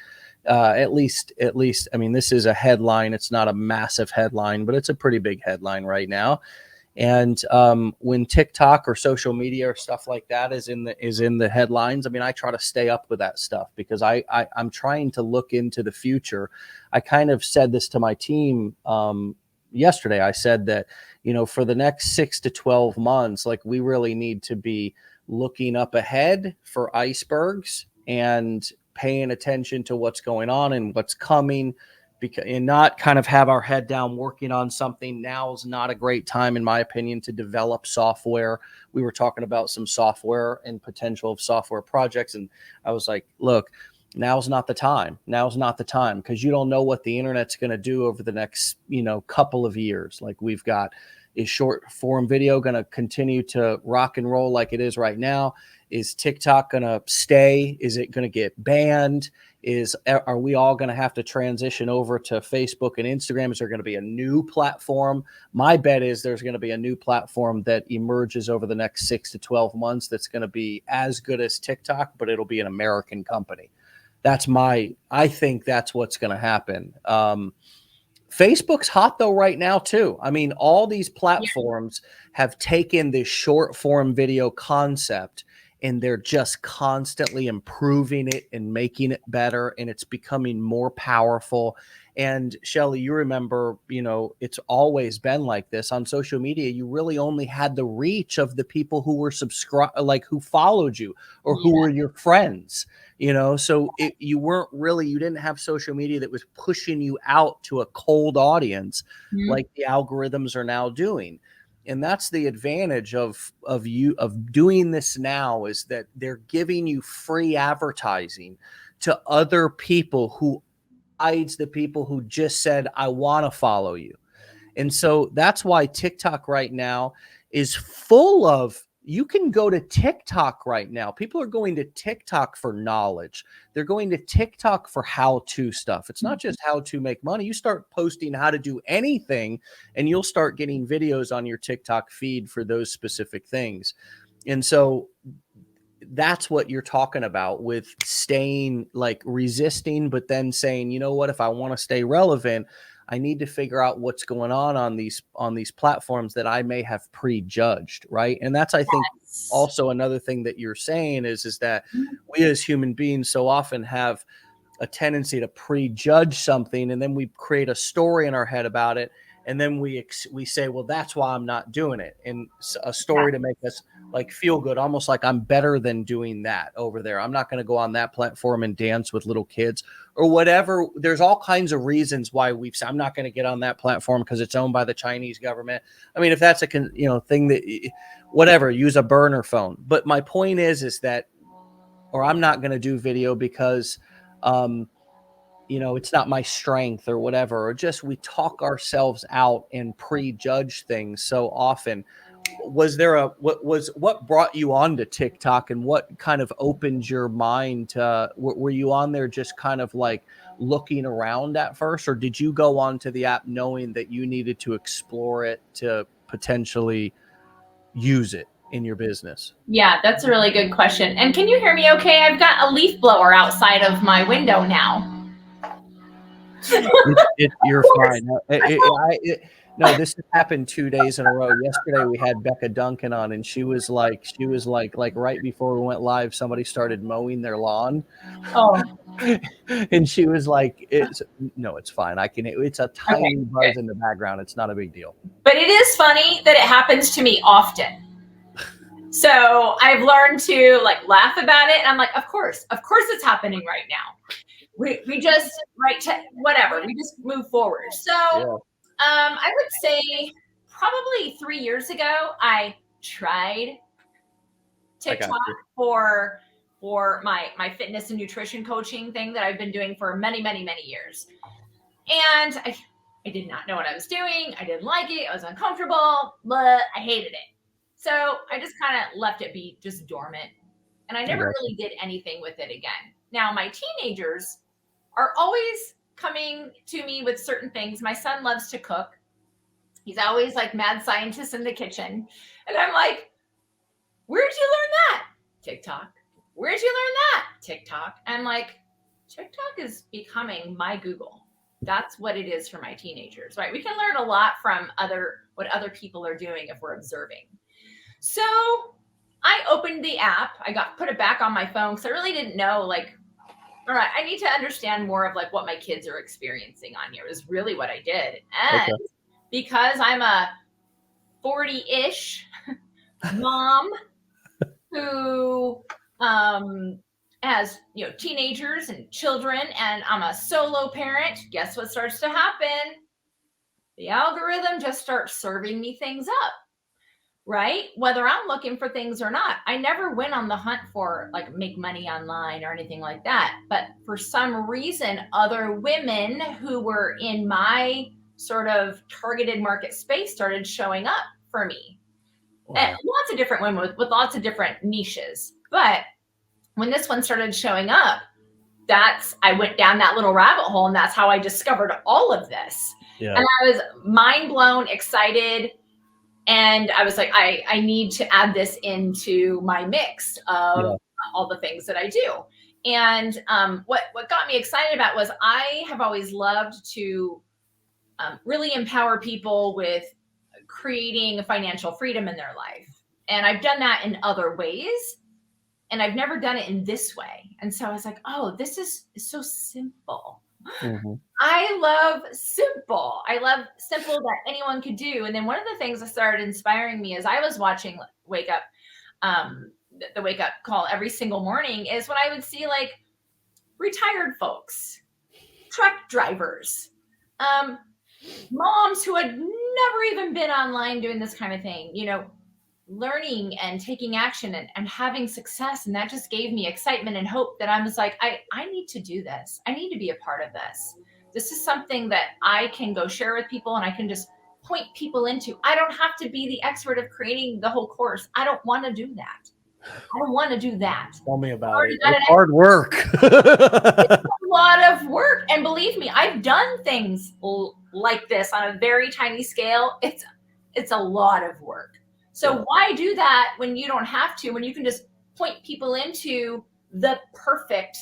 At least, I mean, this is a headline. It's not a massive headline, but it's a pretty big headline right now. And when TikTok or social media or stuff like that is in the headlines, I mean, I try to stay up with that stuff because I'm trying to look into the future. I kind of said this to my team yesterday. I said that, for the next 6 to 12 months, like, we really need to be looking up ahead for icebergs and paying attention to what's going on and what's coming. And not kind of have our head down working on something. Now is not a great time, in my opinion, to develop software. We were talking about some software and potential of software projects. And I was like, look, now's not the time. Now's not the time, because you don't know what the internet's going to do over the next, couple of years. Like, we've got, is short form video going to continue to rock and roll like it is right now? Is TikTok going to stay? Is it going to get banned? Are we all going to have to transition over to Facebook and Instagram? Is there going to be a new platform? My bet is there's going to be a new platform that emerges over the next 6 to 12 months that's going to be as good as TikTok, but it'll be an American company. I think that's what's going to happen. Facebook's hot though right now too. I mean, all these platforms have taken this short form video concept, and they're just constantly improving it and making it better, and it's becoming more powerful. And Shelley, you remember, it's always been like this on social media. You really only had the reach of the people who were who followed you or who were your friends, so you didn't have social media that was pushing you out to a cold audience like the algorithms are now doing. And that's the advantage of doing this now, is that they're giving you free advertising to other people who hides the people who just said, I want to follow you. And so that's why TikTok right now is full of, you can go to TikTok right now. People are going to TikTok for knowledge. They're going to TikTok for how-to stuff. It's not just how to make money. You start posting how to do anything, and you'll start getting videos on your TikTok feed for those specific things. And so that's what you're talking about with staying, like, resisting, but then saying, you know what, if I want to stay relevant, I need to figure out what's going on these platforms that I may have prejudged, right? And that's, I think, also another thing that you're saying is that we as human beings so often have a tendency to prejudge something, and then we create a story in our head about it, and then we say, well, that's why I'm not doing it, and a story to make us like feel good, almost like I'm better than doing that over there. I'm not going to go on that platform and dance with little kids or whatever. There's all kinds of reasons why we've said, I'm not going to get on that platform because it's owned by the Chinese government. I mean, if that's a thing that, whatever, use a burner phone. But my point is that, or I'm not going to do video because it's not my strength or whatever, or just we talk ourselves out and prejudge things so often. Was there what brought you onto TikTok, and what kind of opened your mind to, were you on there just kind of like looking around at first, or did you go onto the app knowing that you needed to explore it to potentially use it in your business? Yeah, that's a really good question. And can you hear me okay? I've got a leaf blower outside of my window now. You're fine. No, this has happened 2 days in a row. Yesterday we had Becca Duncan on, and she was like right before we went live, somebody started mowing their lawn. Oh, And she was like, it's fine. It's a tiny okay, buzz good. in the background. It's not a big deal. But it is funny that it happens to me often. So I've learned to like laugh about it. And I'm like, of course it's happening right now. We just whatever. We just move forward. So Yeah. I would say probably 3 years ago, I tried TikTok for my fitness and nutrition coaching thing that I've been doing for many, many, many years. And I did not know what I was doing. I didn't like it. I was uncomfortable, but I hated it. So I just kind of left it be just dormant. And I never really did anything with it again. Now, my teenagers are always coming to me with certain things. My son loves to cook. He's always like mad scientist in the kitchen. And I'm like, where'd you learn that? TikTok. Where'd you learn that? TikTok. And like, TikTok is becoming my Google. That's what it is for my teenagers, right? We can learn a lot from what other people are doing if we're observing. So I opened the app. I put it back on my phone because I really didn't know, like, all right, I need to understand more of like what my kids are experiencing on here is really what I did. And because I'm a 40-ish mom who has, teenagers and children, and I'm a solo parent, guess what starts to happen? The algorithm just starts serving me things up. Right? Whether I'm looking for things or not. I never went on the hunt for like make money online or anything like that. But for some reason, other women who were in my sort of targeted market space started showing up for me. Wow. And lots of different women with lots of different niches. But when this one started showing up, I went down that little rabbit hole, and that's how I discovered all of this. Yeah. And I was mind blown, excited. And I was like, I need to add this into my mix of all the things that I do. And what got me excited about was I have always loved to really empower people with creating financial freedom in their life. And I've done that in other ways, and I've never done it in this way. And so I was like, oh, this is so simple. Mm-hmm. I love simple that anyone could do. And then one of the things that started inspiring me as I was watching Wake Up, the Wake Up call every single morning, is when I would see like retired folks, truck drivers, moms who had never even been online doing this kind of thing, learning and taking action and having success. And that just gave me excitement and hope that I was like, I need to do this. I need to be a part of this. This is something that I can go share with people, and I can just point people into. I don't have to be the expert of creating the whole course. I don't want to do that. I don't want to do that. Tell me about it. It's hard work. It's a lot of work. And believe me, I've done things like this on a very tiny scale. It's a lot of work. So why do that when you don't have to, when you can just point people into the perfect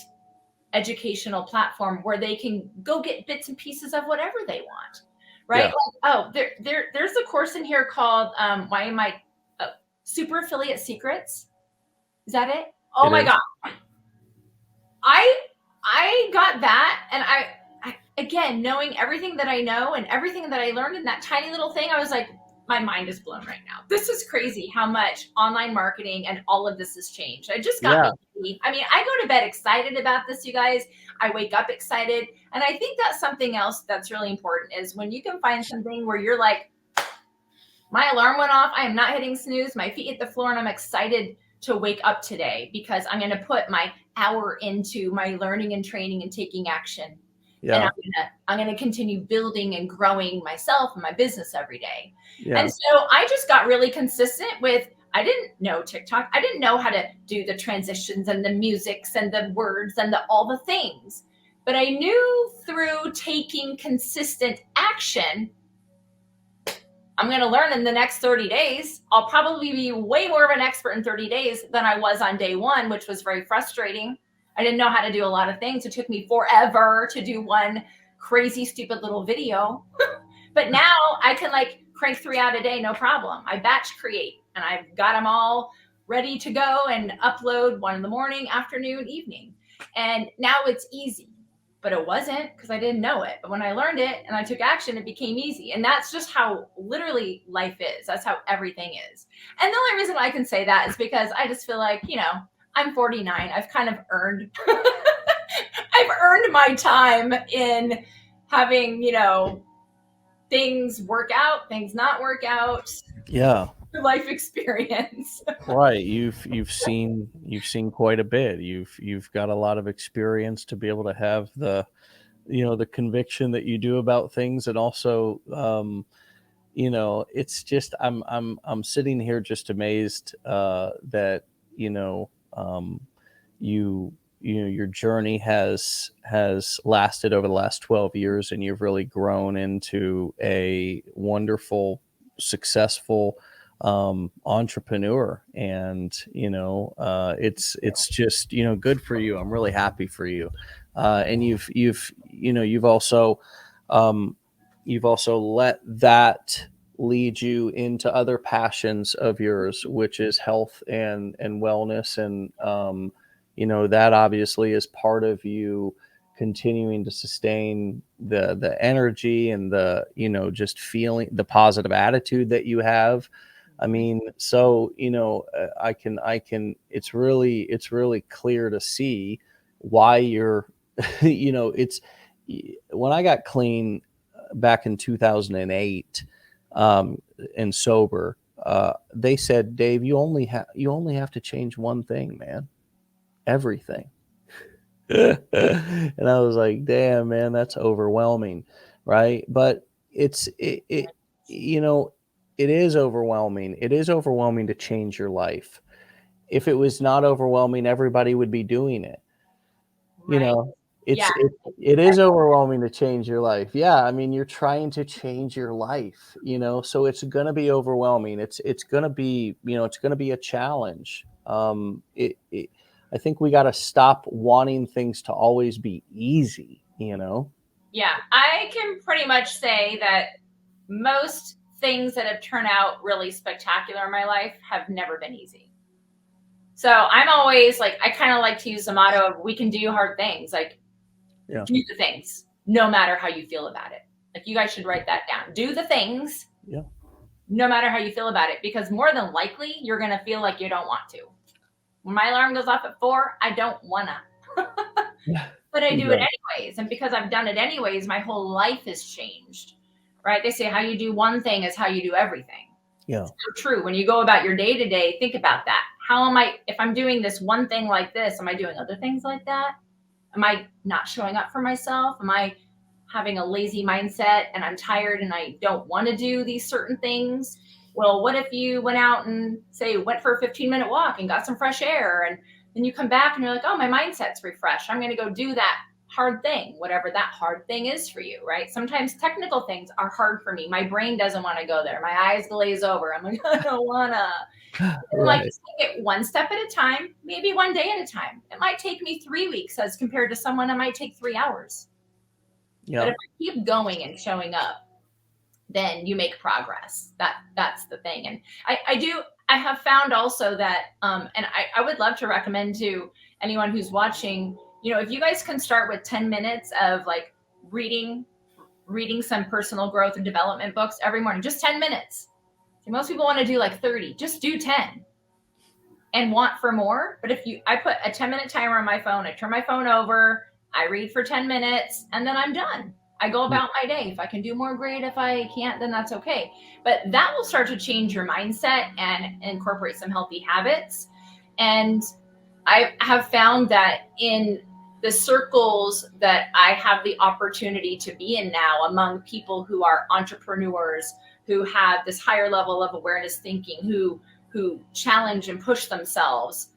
educational platform where they can go get bits and pieces of whatever they want, right? Yeah. Like, there's a course in here called Super Affiliate Secrets. Is that it? Oh my God. I got that, and I again, knowing everything that I know and everything that I learned in that tiny little thing, I was like, my mind is blown right now. This is crazy how much online marketing and all of this has changed. It just got me. I mean, I go to bed excited about this, you guys. I wake up excited. And I think that's something else that's really important is when you can find something where you're like, my alarm went off. I am not hitting snooze. My feet hit the floor, and I'm excited to wake up today because I'm going to put my hour into my learning and training and taking action. And Yeah. I'm gonna continue building and growing myself and my business every day. And Yeah. so I just got really consistent with, I didn't know TikTok. I didn't know how to do the transitions and the musics and the words and all the things. But I knew through taking consistent action, I'm going to learn in the next 30 days. I'll probably be way more of an expert in 30 days than I was on day one, which was very frustrating. I didn't know how to do a lot of things. It took me forever to do one crazy, stupid little video. But now I can like crank 3 out a day, no problem. I batch create and I've got them all ready to go and upload one in the morning, afternoon, evening. And now it's easy, but it wasn't because I didn't know it. But when I learned it and I took action, it became easy. And that's just how literally life is. That's how everything is. And the only reason I can say that is because I just feel like, I'm 49. I've kind of earned, I've earned my time in having, things work out, things not work out, Yeah. life experience. Right. You've seen quite a bit. You've got a lot of experience to be able to have the conviction that you do about things. And also, it's just I'm sitting here just amazed that you your journey has lasted over the last 12 years, and you've really grown into a wonderful, successful entrepreneur. And it's just good for you. I'm really happy for you. And um, you've also let that lead you into other passions of yours, which is health and wellness. And that obviously is part of you continuing to sustain the energy and the just feeling the positive attitude that you have. I mean, so I can it's really clear to see why you're it's when I got clean back in 2008 and sober, they said, Dave, you only have to change one thing, man. Everything. And I was like, damn, man, that's overwhelming, right? But you know it is overwhelming. It is overwhelming to change your life. If it was not overwhelming, everybody would be doing it. you Right. know Yeah. it is overwhelming to change your life. Yeah, I mean, you're trying to change your life, so it's going to be overwhelming. It's going to be, it's going to be a challenge. I think we got to stop wanting things to always be easy. Yeah. I can pretty much say that most things that have turned out really spectacular in my life have never been easy. So I'm always like, I kind of like to use the motto of we can do hard things. Like, Yeah. do the things, no matter how you feel about it. Like, you guys should write that down. Do the things, Yeah. no matter how you feel about it, because more than likely you're going to feel like you don't want to. When my alarm goes off at 4, I don't want to. But I do it anyways. And because I've done it anyways, my whole life has changed, right? They say how you do one thing is how you do everything. Yeah. It's so true. When you go about your day to day, think about that. How am I, if I'm doing this one thing like this, am I doing other things like that? Am I not showing up for myself? Am I having a lazy mindset and I'm tired and I don't want to do these certain things? Well, what if you went out and went for a 15-minute walk and got some fresh air, and then you come back and you're like, oh, my mindset's refreshed. I'm going to go do that hard thing, whatever that hard thing is for you, right? Sometimes technical things are hard for me. My brain doesn't want to go there. My eyes glaze over. I'm like, I don't want to. Like, just take it one step at a time, maybe one day at a time. It might take me 3 weeks as compared to someone it might take 3 hours. Yeah. But if I keep going and showing up, then you make progress. That's the thing. And I have found also that, and I would love to recommend to anyone who's watching, if you guys can start with 10 minutes of like reading some personal growth and development books every morning, just 10 minutes. See, most people want to do like 30, just do 10 and want for more. But I put a 10-minute timer on my phone, I turn my phone over, I read for 10 minutes, and then I'm done. I go about my day. If I can do more, great. If I can't, then that's okay. But that will start to change your mindset and incorporate some healthy habits. And I have found that in the circles that I have the opportunity to be in now among people who are entrepreneurs, who have this higher level of awareness thinking, who challenge and push themselves,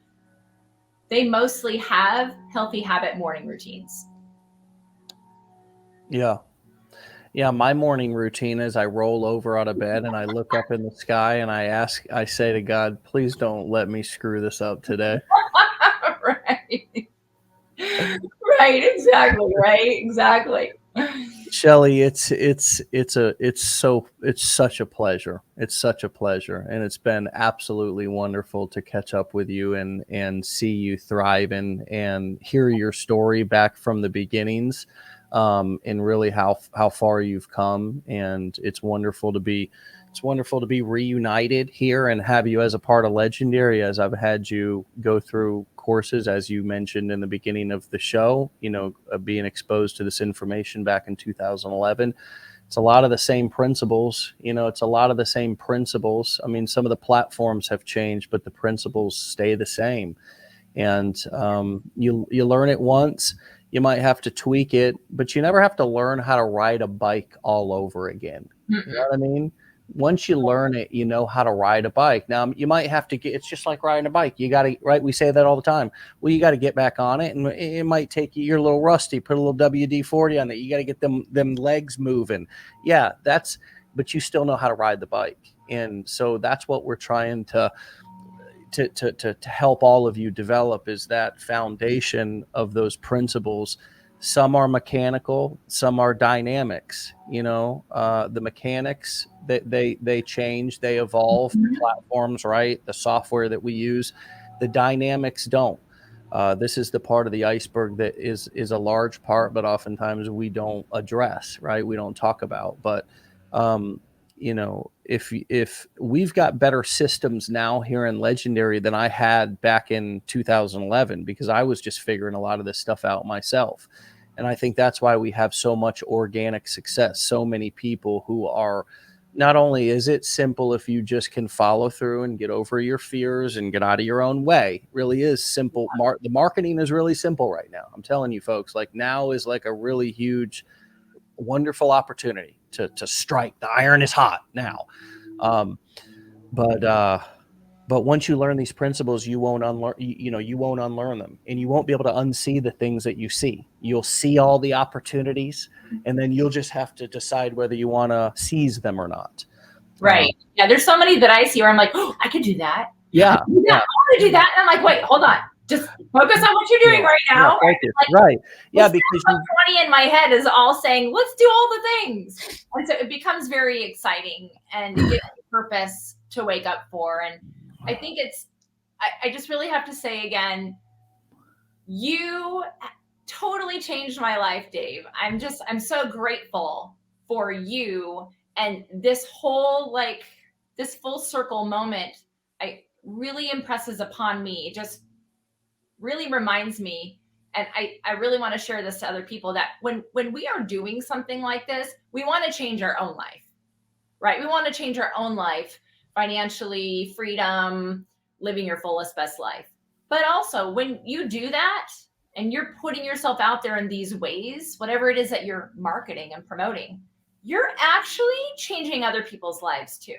they mostly have healthy habit morning routines. Yeah. Yeah, my morning routine is I roll over out of bed and I look up in the sky and I say to God, please don't let me screw this up today. Right. Right, exactly. Shelley, it's such a pleasure. It's such a pleasure, and it's been absolutely wonderful to catch up with you and see you thrive and hear your story back from the beginnings, and really how far you've come. And it's wonderful to be reunited here and have you as a part of Legendary, as I've had you go through courses, as you mentioned in the beginning of the show, being exposed to this information back in 2011. It's a lot of the same principles. It's a lot of the same principles. I mean, some of the platforms have changed, but the principles stay the same. And you learn it once. You might have to tweak it, but you never have to learn how to ride a bike all over again. Mm-mm. You know what I mean? Once you learn it, you know how to ride a bike. Now you might have to it's just like riding a bike. You got to, right? We say that all the time. Well, you got to get back on it, and it might take you're a little rusty. Put a little WD-40 on it. You got to get them legs moving. Yeah, but you still know how to ride the bike. And so that's what we're trying to help all of you develop, is that foundation of those principles. Some are mechanical, some are dynamics. The mechanics, they change, they evolve. The platforms, right? The software that we use. The dynamics don't. This is the part of the iceberg that is a large part, but oftentimes we don't address, right? We don't talk about. But if we've got better systems now here in Legendary than I had back in 2011, because I was just figuring a lot of this stuff out myself. And I think that's why we have so much organic success. So many people who are, not only is it simple if you just can follow through and get over your fears and get out of your own way. It really is simple. The marketing is really simple right now. I'm telling you folks, like now is like a really huge, wonderful opportunity to strike. The iron is hot now. But once you learn these principles, you won't unlearn, you won't unlearn them, and you won't be able to unsee the things that you see. You'll see all the opportunities, and then you'll just have to decide whether you want to seize them or not. Right. Yeah. There's so many that I see where I'm like, oh, I could do that. Yeah. I want to do that. And I'm like, wait, hold on. Just focus on what you're doing right now. Right. Yeah. Because 20 in my head is all saying, let's do all the things. And so it becomes very exciting and it gives you purpose to wake up for. And I think I just really have to say again, you totally changed my life, Dave. I'm so grateful for you. And this whole, this full circle moment, really impresses upon me, just really reminds me. And I really want to share this to other people, that when we are doing something like this, we want to change our own life, right? We want to change our own life, financially, freedom, living your fullest, best life. But also when you do that and you're putting yourself out there in these ways, whatever it is that you're marketing and promoting, you're actually changing other people's lives too.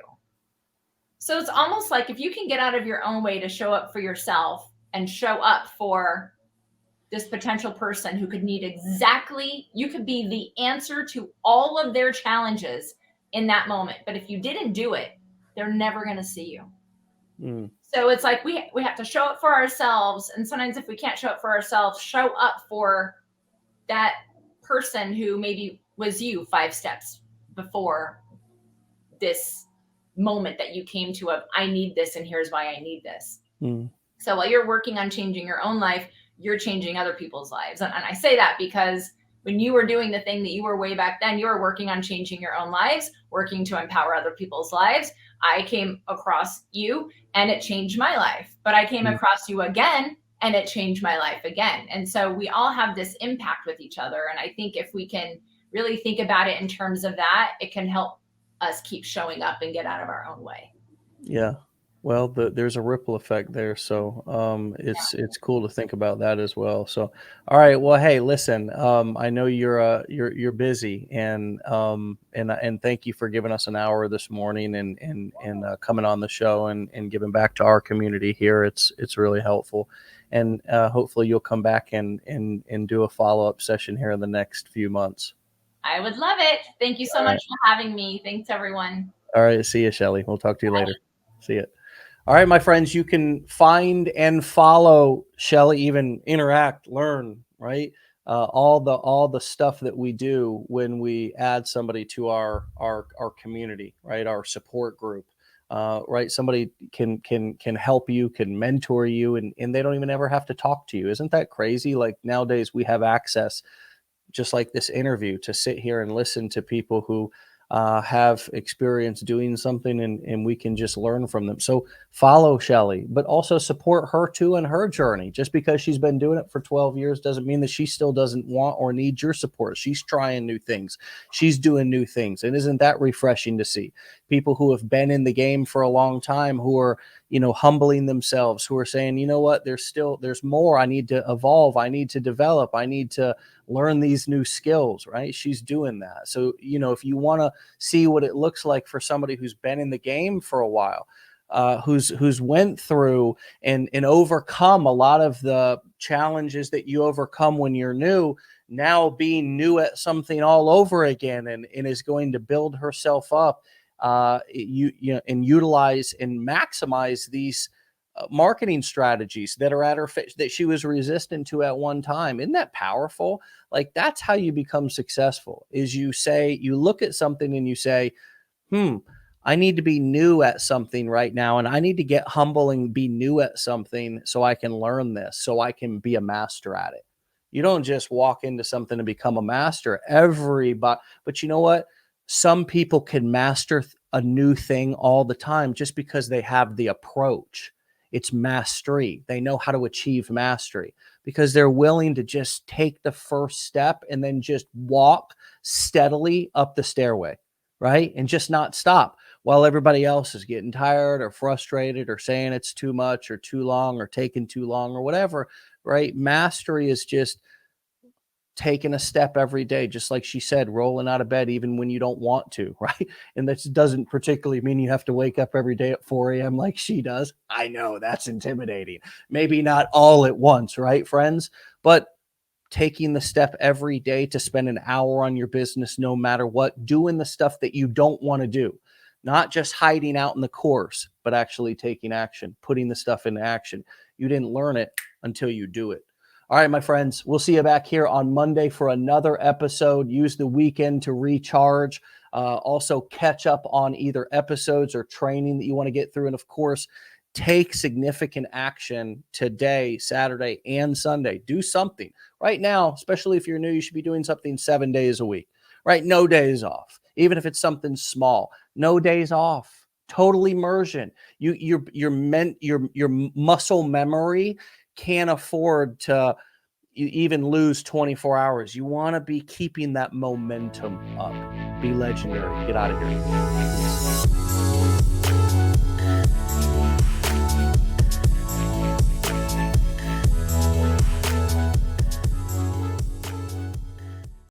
So it's almost like if you can get out of your own way to show up for yourself and show up for this potential person who could need you could be the answer to all of their challenges in that moment. But if you didn't do it, they're never going to see you. So it's like we have to show up for ourselves. And sometimes if we can't show up for ourselves, show up for that person who maybe was you 5 steps before this moment that you came to of, I need this and here's why I need this. So while you're working on changing your own life, you're changing other people's lives. And I say that because when you were doing the thing that you were way back then, you were working on changing your own lives, working to empower other people's lives. I came across you and it changed my life, but I came across you again and it changed my life again. And so we all have this impact with each other. And I think if we can really think about it in terms of that, it can help us keep showing up and get out of our own way. Yeah. Well, there's a ripple effect there, so it's cool to think about that as well. So, all right, well, hey, listen, I know you're busy, and thank you for giving us an hour this morning and coming on the show and giving back to our community here. It's really helpful, and hopefully you'll come back and do a follow-up session here in the next few months. I would love it. Thank you so All much right, for having me. Thanks, everyone. all right, see you, Shelley. We'll talk to you later. See you. All right, my friends, you can find and follow Shelley, even interact, learn, right? All the stuff that we do when we add somebody to our community, right? Our support group, right? Somebody can help you, can mentor you, and they don't even ever have to talk to you. Isn't that crazy? Like nowadays, we have access, just like this interview, to sit here and listen to people who have experience doing something, and we can just learn from them. So follow Shelley, but also support her too in her journey. Just because she's been doing it for 12 years doesn't mean that she still doesn't want or need your support. She's trying new things. She's doing new things. And isn't that refreshing to see people who have been in the game for a long time, who are, humbling themselves, who are saying, you know what, there's more. I need to evolve. I need to develop. I need to learn these new skills, right? She's doing that. So, if you want to see what it looks like for somebody who's been in the game for a while, who's went through and overcome a lot of the challenges that you overcome when you're new, now being new at something all over again, and is going to build herself up, and utilize and maximize these marketing strategies that are at her that she was resistant to at one time. Isn't that powerful? Like, that's how you become successful. Is you look at something and you say, hmm, I need to be new at something right now, and I need to get humble and be new at something so I can learn this, so I can be a master at it. You don't just walk into something and become a master. Everybody, but you know what? Some people can master a new thing all the time just because they have the approach. It's mastery. They know how to achieve mastery because they're willing to just take the first step and then just walk steadily up the stairway, right? And just not stop while everybody else is getting tired or frustrated or saying it's too much or too long or taking too long or whatever, right? Mastery is just taking a step every day, just like she said, rolling out of bed even when you don't want to, right? And that doesn't particularly mean you have to wake up every day at 4 a.m. like she does. I know that's intimidating. Maybe not all at once, right, friends? But taking the step every day to spend an hour on your business, no matter what, doing the stuff that you don't want to do, not just hiding out in the course, but actually taking action, putting the stuff into action. You didn't learn it until you do it. All right, my friends, we'll see you back here on Monday for another episode. Use the weekend to recharge. Also, catch up on either episodes or training that you want to get through. And of course, take significant action today, Saturday, and Sunday. Do something. Right now, especially if you're new, you should be doing something 7 days a week, right? No days off. Even if it's something small, no days off. Total immersion. Your muscle memory can't afford to even lose 24 hours. You want to be keeping that momentum up. Be legendary. Get out of here.